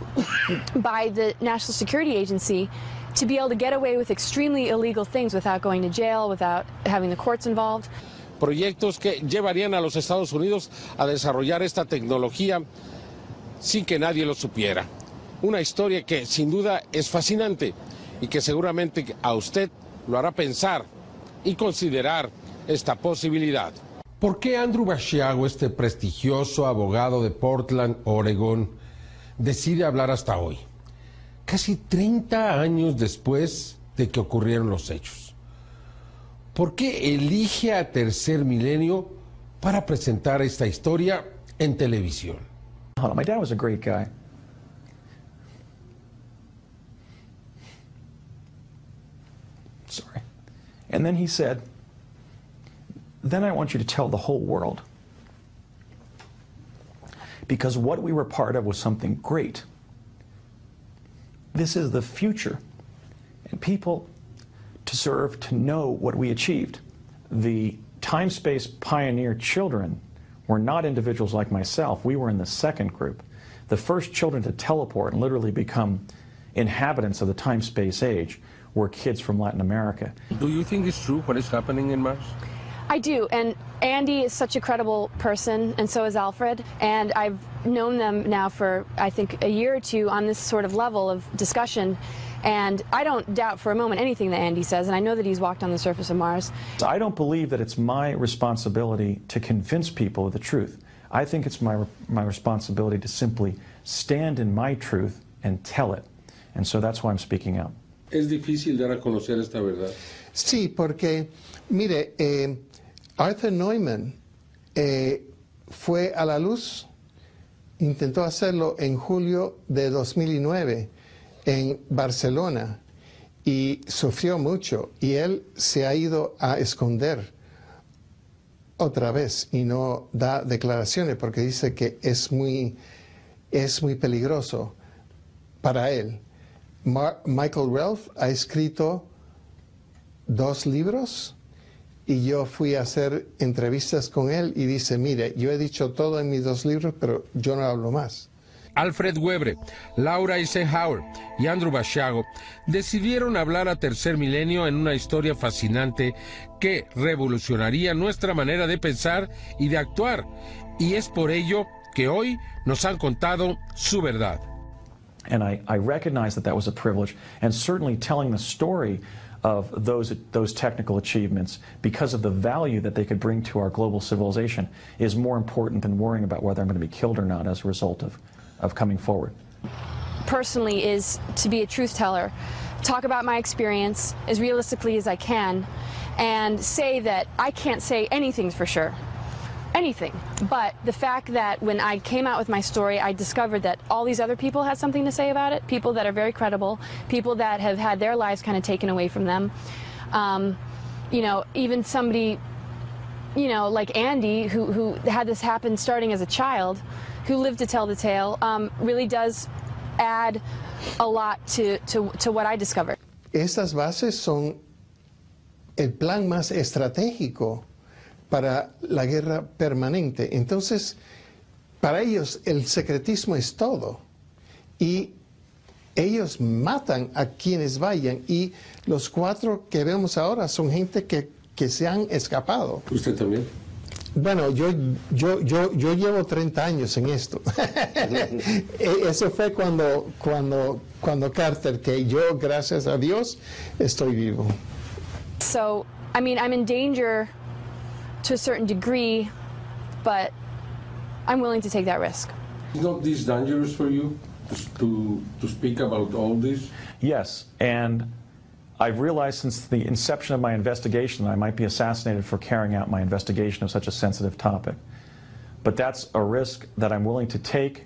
by the National Security Agency to be able to get away with extremely illegal things without going to jail, without having the courts involved. Proyectos que llevarían a los Estados Unidos a desarrollar esta tecnología sin que nadie lo supiera. Una historia que sin duda es fascinante y que seguramente a usted lo hará pensar y considerar esta posibilidad. ¿Por qué Andrew Basiago, este prestigioso abogado de Portland, Oregón, decide hablar hasta hoy? Casi 30 años después de que ocurrieron los hechos. ¿Por qué elige a Tercer Milenio para presentar esta historia en televisión? Hold on, my dad was a great guy. Sorry. And then he said, then I want you to tell the whole world. Because what we were part of was something great. This is the future, and people deserve to know what we achieved. The time-space pioneer children were not individuals like myself. We were in the second group. The first children to teleport and literally become inhabitants of the time-space age were kids from Latin America. Do you think it's true what is happening in Mars? I do, and Andy is such a credible person, and so is Alfred, and I've known them now for, I think, a year or two on this sort of level of discussion, and I don't doubt for a moment anything that Andy says, and I know that he's walked on the surface of Mars. I don't believe that it's my responsibility to convince people of the truth. I think it's my responsibility to simply stand in my truth and tell it, and so that's why I'm speaking out. ¿Es difícil dar a conocer esta verdad? Sí, porque, mire, Arthur Neumann fue a la luz, intentó hacerlo en julio de 2009 en Barcelona y sufrió mucho y él se ha ido a esconder otra vez y no da declaraciones porque dice que es muy peligroso para él. Michael Relf ha escrito 2 libros y yo fui a hacer entrevistas con él y dice, mire, yo he dicho todo en mis 2 libros, pero yo no hablo más. Alfred Webre, Laura Eisenhower y Andrew Basiago decidieron hablar a Tercer Milenio en una historia fascinante que revolucionaría nuestra manera de pensar y de actuar, y es por ello que hoy nos han contado su verdad. And I recognize that was a privilege, and certainly telling the story of those technical achievements because of the value that they could bring to our global civilization is more important than worrying about whether I'm going to be killed or not as a result of coming forward. Personally is to be a truth teller, talk about my experience as realistically as I can, and say that I can't say anything for sure. Anything. But the fact that when I came out with my story, I discovered that all these other people had something to say about it, people that are very credible, people that have had their lives kind of taken away from them. You know, even somebody, you know, like Andy, who had this happen starting as a child, who lived to tell the tale, really does add a lot to what I discovered. Estas bases son el plan más estratégico para la guerra permanente. Entonces, para ellos el secretismo es todo. Y ellos matan a quienes vayan. Y los 4 que vemos ahora son gente que que se han escapado. ¿Usted también? Bueno, yo llevo 30 años en esto. Eso fue cuando Carter, que yo, gracias a Dios, estoy vivo. So, I mean, I'm in danger to a certain degree, but I'm willing to take that risk. Is not this dangerous for you to speak about all this? Yes, and I've realized since the inception of my investigation that I might be assassinated for carrying out my investigation of such a sensitive topic. But that's a risk that I'm willing to take.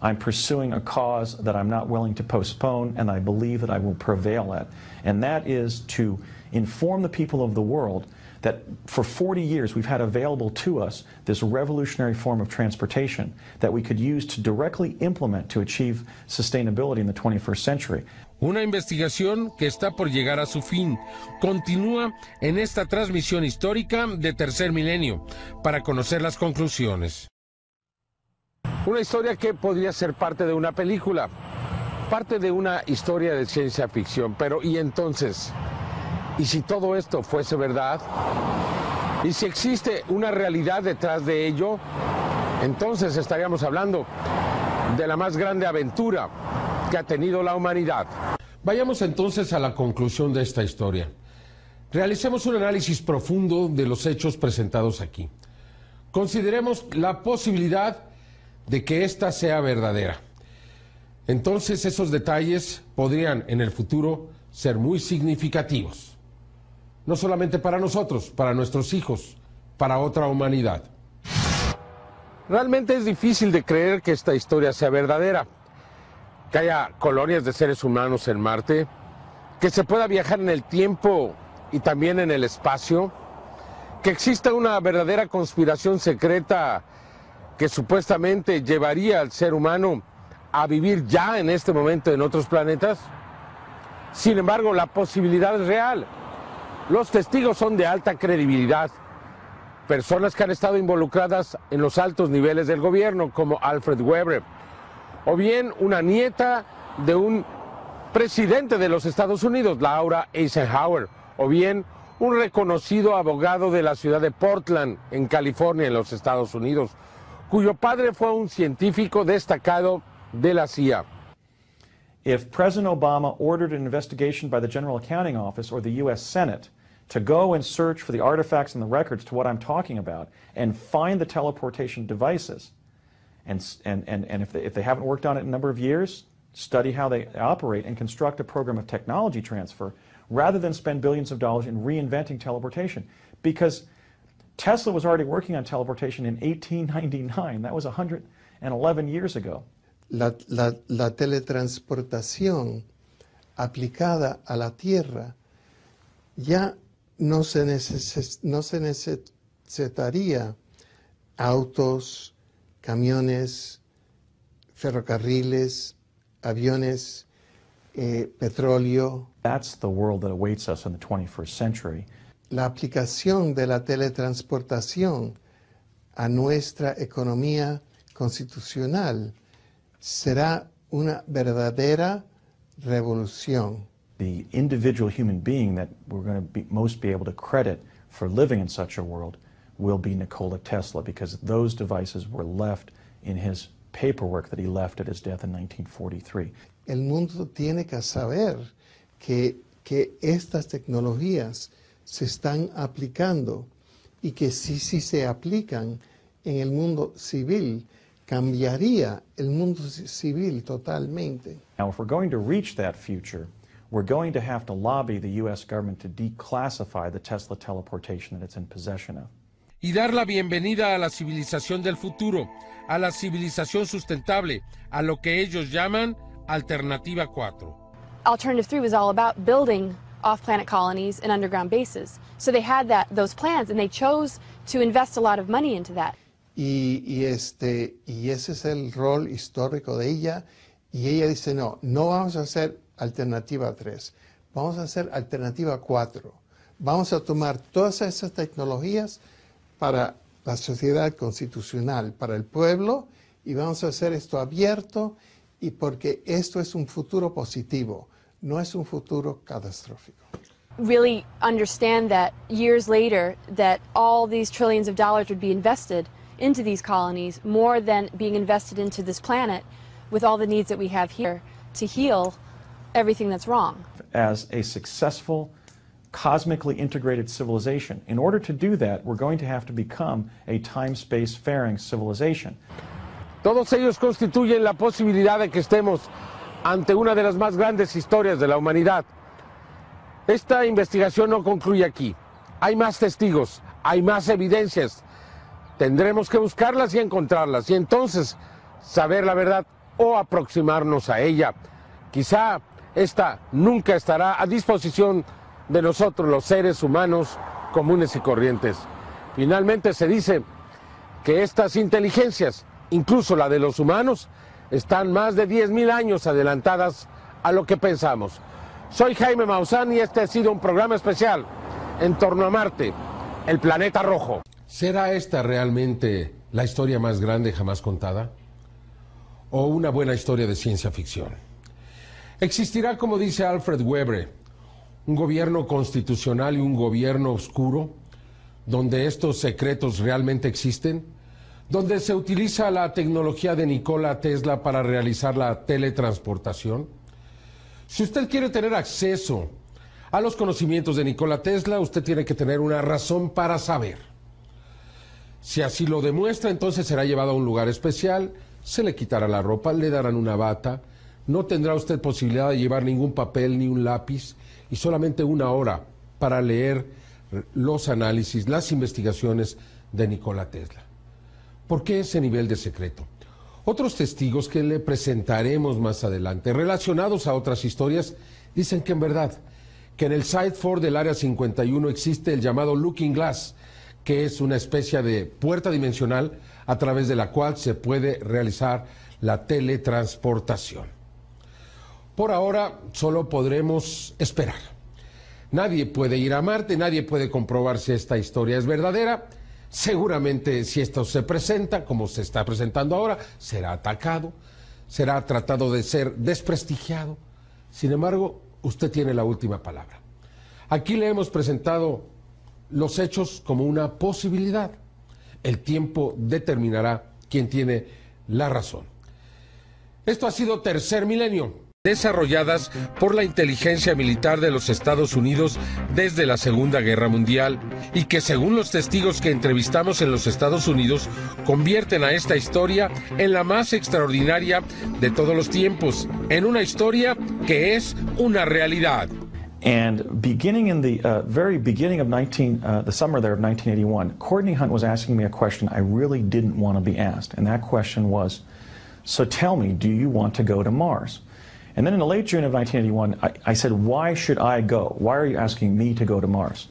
I'm pursuing a cause that I'm not willing to postpone, and I believe that I will prevail at. And that is to inform the people of the world that for 40 years we've had available to us this revolutionary form of transportation that we could use to directly implement to achieve sustainability in the 21st century. Una investigación que está por llegar a su fin. Continúa en esta transmisión histórica de Tercer Milenio para conocer las conclusiones. Una historia que podría ser parte de una película, parte de una historia de ciencia ficción. Pero ¿y entonces? ¿Y si todo esto fuese verdad? ¿Y si existe una realidad detrás de ello? Entonces estaríamos hablando de la más grande aventura que ha tenido la humanidad. Vayamos entonces a la conclusión de esta historia. Realicemos un análisis profundo de los hechos presentados aquí. Consideremos la posibilidad de que ésta sea verdadera. Entonces esos detalles podrían en el futuro ser muy significativos. No solamente para nosotros, para nuestros hijos, para otra humanidad. Realmente es difícil de creer que esta historia sea verdadera. Que haya colonias de seres humanos en Marte, que se pueda viajar en el tiempo y también en el espacio, que exista una verdadera conspiración secreta que supuestamente llevaría al ser humano a vivir ya en este momento en otros planetas. Sin embargo, la posibilidad es real. Los testigos son de alta credibilidad. Personas que han estado involucradas en los altos niveles del gobierno, como Alfred Webre, o bien una nieta de un presidente de los Estados Unidos, Laura Eisenhower, o bien un reconocido abogado de la ciudad de Portland, en California, en los Estados Unidos, cuyo padre fue un científico destacado de la CIA. If President Obama ordered an investigation by the General Accounting Office or the U.S. Senate to go and search for the artifacts and the records to what I'm talking about and find the teleportation devices, and if they haven't worked on it in a number of years, study how they operate and construct a program of technology transfer rather than spend billions of dollars in reinventing teleportation. Because Tesla was already working on teleportation in 1899. That was 111 years ago. La teletransportación aplicada a la Tierra ya no se necesitaría autos, camiones, ferrocarriles, aviones, petróleo. That's the world that awaits us in the 21st century. La aplicación de la teletransportación a nuestra economía constitucional será una verdadera revolución. The individual human being that we're going to most be able to credit for living in such a world will be Nikola Tesla, because those devices were left in his paperwork that he left at his death in 1943. El mundo tiene que saber que estas tecnologías se están aplicando y que si se aplican en el mundo civil, cambiaría el mundo civil totalmente. Now, if we're going to reach that future, we're going to have to lobby the U.S. government to declassify the Tesla teleportation that it's in possession of. Y dar la bienvenida a la civilización del futuro, a la civilización sustentable, a lo que ellos llaman Alternativa 4. Alternative 3 was all about building off-planet colonies and underground bases. So they had those plans, and they chose to invest a lot of money into that. Y ese es el rol histórico de ella, y ella dice, no vamos a hacer Alternativa 3, vamos a hacer Alternativa 4. Vamos a tomar todas esas tecnologías para la sociedad constitucional, para el pueblo, y vamos a hacer esto abierto, y porque esto es un futuro positivo, no es un futuro catastrófico. really understand that years later that all these trillions of dollars would be invested into these colonies more than being invested into this planet with all the needs that we have here to heal everything that's wrong. As a successful, cosmically integrated civilization, in order to do that, we're going to have to become a time-space-faring civilization. Todos ellos constituyen la posibilidad de que estemos ante una de las más grandes historias de la humanidad. Esta investigación no concluye aquí. Hay más testigos, hay más evidencias. Tendremos que buscarlas y encontrarlas y entonces saber la verdad o aproximarnos a ella. Quizá esta nunca estará a disposición de nosotros los seres humanos comunes y corrientes. Finalmente se dice que estas inteligencias, incluso la de los humanos, están más de 10,000 años adelantadas a lo que pensamos. Soy Jaime Maussan y este ha sido un programa especial en torno a Marte, el planeta rojo. ¿Será esta realmente la historia más grande jamás contada? ¿O una buena historia de ciencia ficción? ¿Existirá, como dice Alfred Webre, un gobierno constitucional y un gobierno oscuro, donde estos secretos realmente existen? ¿Donde se utiliza la tecnología de Nikola Tesla para realizar la teletransportación? Si usted quiere tener acceso a los conocimientos de Nikola Tesla, usted tiene que tener una razón para saber. Si así lo demuestra, entonces será llevado a un lugar especial, se le quitará la ropa, le darán una bata, no tendrá usted posibilidad de llevar ningún papel ni un lápiz y solamente una hora para leer los análisis, las investigaciones de Nikola Tesla. ¿Por qué ese nivel de secreto? Otros testigos que le presentaremos más adelante, relacionados a otras historias, dicen que en verdad, que en el Site 4 del Área 51 existe el llamado Looking Glass, que es una especie de puerta dimensional a través de la cual se puede realizar la teletransportación. Por ahora solo podremos esperar. Nadie puede ir a Marte, nadie puede comprobar si esta historia es verdadera. Seguramente si esto se presenta, como se está presentando ahora, será atacado, será tratado de ser desprestigiado. Sin embargo, usted tiene la última palabra. Aquí le hemos presentado los hechos como una posibilidad. El tiempo determinará quién tiene la razón. Esto ha sido Tercer Milenio, desarrolladas por la inteligencia militar de los Estados Unidos desde la Segunda Guerra Mundial y que, según los testigos que entrevistamos en los Estados Unidos, convierten a esta historia en la más extraordinaria de todos los tiempos, en una historia que es una realidad. And beginning in the very beginning of the summer there of 1981, Courtney Hunt was asking me a question I really didn't want to be asked, and that question was, so tell me, do you want to go to Mars? And then in the late June of 1981, I said, why should I go? Why are you asking me to go to Mars?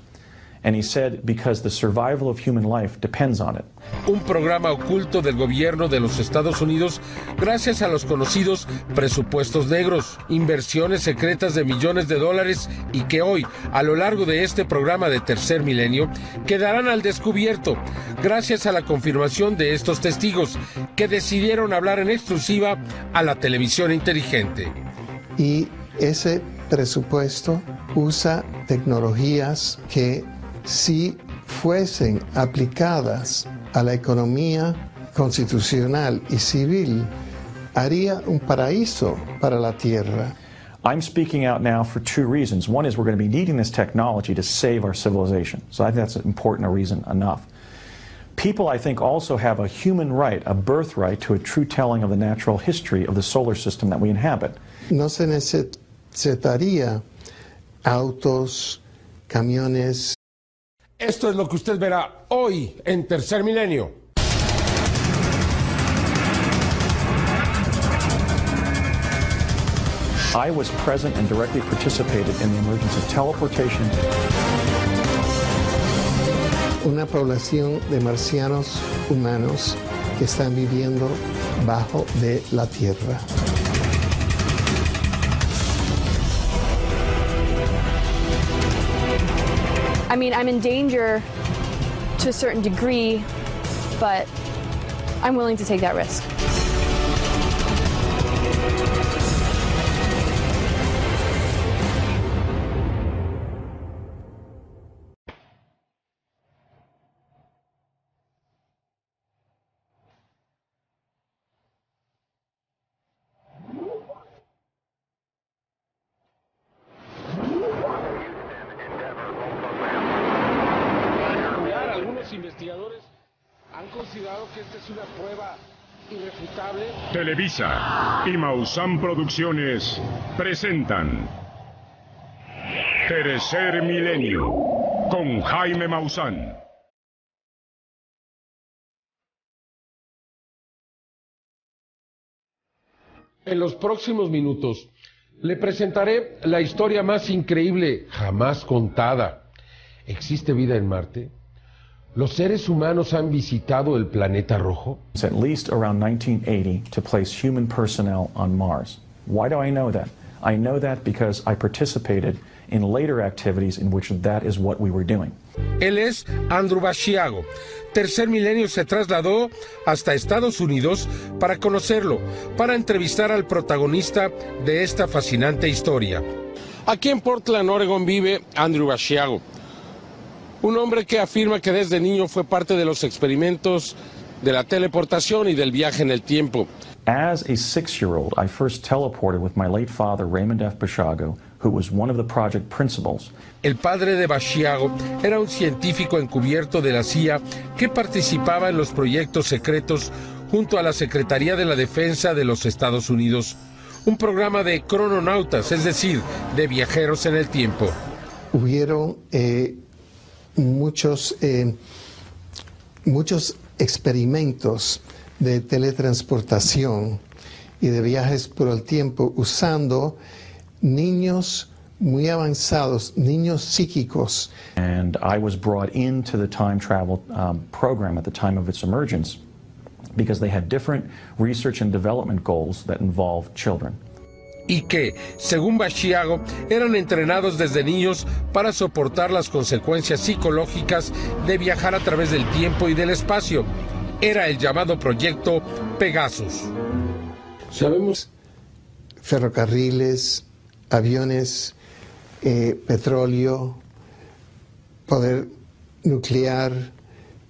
And he said, because the survival of human life depends on it. Un programa oculto del gobierno de los Estados Unidos gracias a los conocidos presupuestos negros, inversiones secretas de millones de dólares y que hoy, a lo largo de este programa de Tercer Milenio, quedarán al descubierto gracias a la confirmación de estos testigos que decidieron hablar en exclusiva a la televisión inteligente. Y ese presupuesto usa tecnologías que, si fuesen aplicadas a la economía constitucional y civil, haría un paraíso para la Tierra. I'm speaking out now for two reasons. One is we're going to be needing this technology to save our civilization. So I think that's important a reason enough. People, I think, also have a human right, a birthright to a true telling of the natural history of the solar system that we inhabit. No se necesitaría autos, camiones. Esto es lo que usted verá hoy en Tercer Milenio. I was present and directly participated in the emergence of teleportation. Una población de marcianos humanos que están viviendo bajo de la Tierra. I mean, I'm in danger to a certain degree, but I'm willing to take that risk. Es una prueba irrefutable. Televisa y Maussan Producciones presentan Tercer Milenio con Jaime Maussan. En los próximos minutos le presentaré la historia más increíble jamás contada. ¿Existe vida en Marte? ¿Los seres humanos han visitado el planeta rojo? It's at least around 1980 to place human personnel on Mars. Why do I know that? I know that because I participated in later activities in which that is what we were doing. Él es Andrew Basiago. Tercer Milenio se trasladó hasta Estados Unidos para conocerlo, para entrevistar al protagonista de esta fascinante historia. Aquí en Portland, Oregon, vive Andrew Basiago, un hombre que afirma que desde niño fue parte de los experimentos de la teleportación y del viaje en el tiempo. As a 6-year-old, I first teleported with my late father, Raymond F. Basiago, who was one of the project principals. El padre de Basiago era un científico encubierto de la CIA que participaba en los proyectos secretos junto a la Secretaría de la Defensa de los Estados Unidos, un programa de crononautas, es decir, de viajeros en el tiempo. Hubieron muchos experimentos de teletransportación y de viajes por el tiempo usando niños muy avanzados, niños psíquicos. And I was brought into the time travel program at the time of its emergence because they had different research and development goals that involved children. Y que, según Basiago, eran entrenados desde niños para soportar las consecuencias psicológicas de viajar a través del tiempo y del espacio. Era el llamado proyecto Pegasus. Sabemos Ferrocarriles, aviones, petróleo, poder nuclear,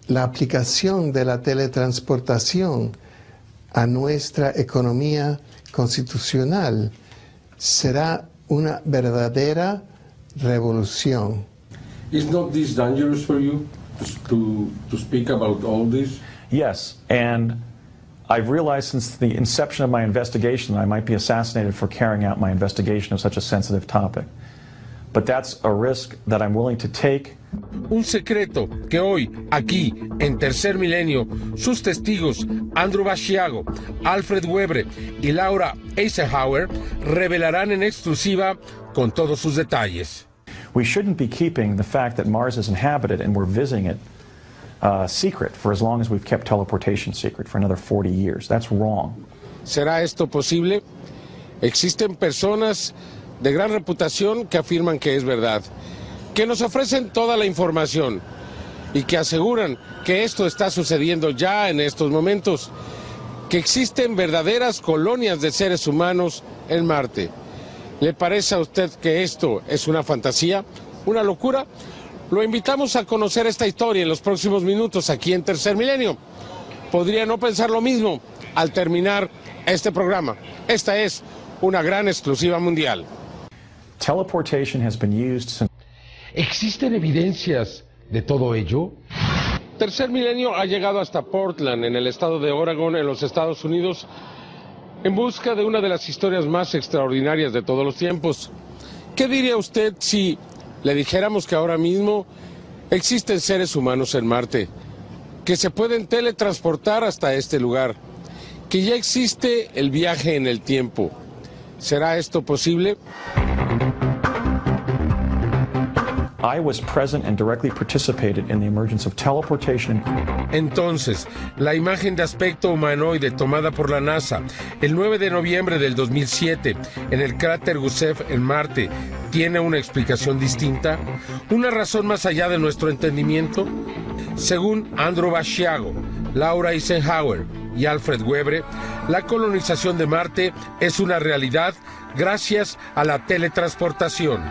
la aplicación de la teletransportación a nuestra economía constitucional será una verdadera revolución. Is not this dangerous for you to speak about all this? Yes, and I've realized since the inception of my investigation that I might be assassinated for carrying out my investigation of such a sensitive topic. But that's a risk that I'm willing to take. Un secreto que hoy, aquí, en Tercer Milenio, sus testigos, Andrew Basiago, Alfred Webre y Laura Eisenhower, revelarán en exclusiva con todos sus detalles. We shouldn't be keeping the fact that Mars is inhabited and we're visiting it secret for as long as we've kept teleportation secret for another 40 years. That's wrong. ¿Será esto posible? Existen personas de gran reputación que afirman que es verdad, que nos ofrecen toda la información y que aseguran que esto está sucediendo ya en estos momentos, que existen verdaderas colonias de seres humanos en Marte. ¿Le parece a usted que esto es una fantasía, una locura? Lo invitamos a conocer esta historia en los próximos minutos aquí en Tercer Milenio. Podría no pensar lo mismo al terminar este programa. Esta es una gran exclusiva mundial. Teleportation has been used since... ¿Existen evidencias de todo ello? Tercer Milenio ha llegado hasta Portland, en el estado de Oregon, en los Estados Unidos, en busca de una de las historias más extraordinarias de todos los tiempos. ¿Qué diría usted si le dijéramos que ahora mismo existen seres humanos en Marte, que se pueden teletransportar hasta este lugar, que ya existe el viaje en el tiempo? ¿Será esto posible? I was present and directly participated in the emergence of teleportation. Entonces, la imagen de aspecto humanoide tomada por la NASA el 9 de noviembre del 2007 en el cráter Gusev en Marte, ¿tiene una explicación distinta? ¿Una razón más allá de nuestro entendimiento? Según Andrew Basiago, Laura Eisenhower y Alfred Webre, la colonización de Marte es una realidad gracias a la teletransportación.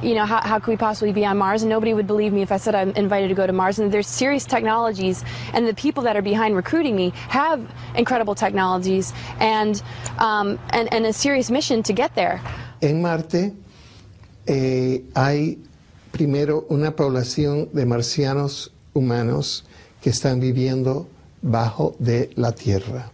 You know, how could we possibly be on Mars? And nobody would believe me if I said I'm invited to go to Mars. And there's serious technologies, and the people that are behind recruiting me have incredible technologies and a serious mission to get there. En Marte hay primero una población de marcianos humanos que están viviendo bajo de la tierra.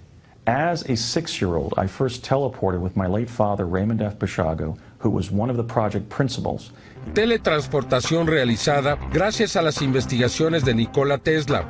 As a 6-year-old, I first teleported with my late father, Raymond F. Basiago, who was one of the project principals. Teletransportación realizada gracias a las investigaciones de Nikola Tesla.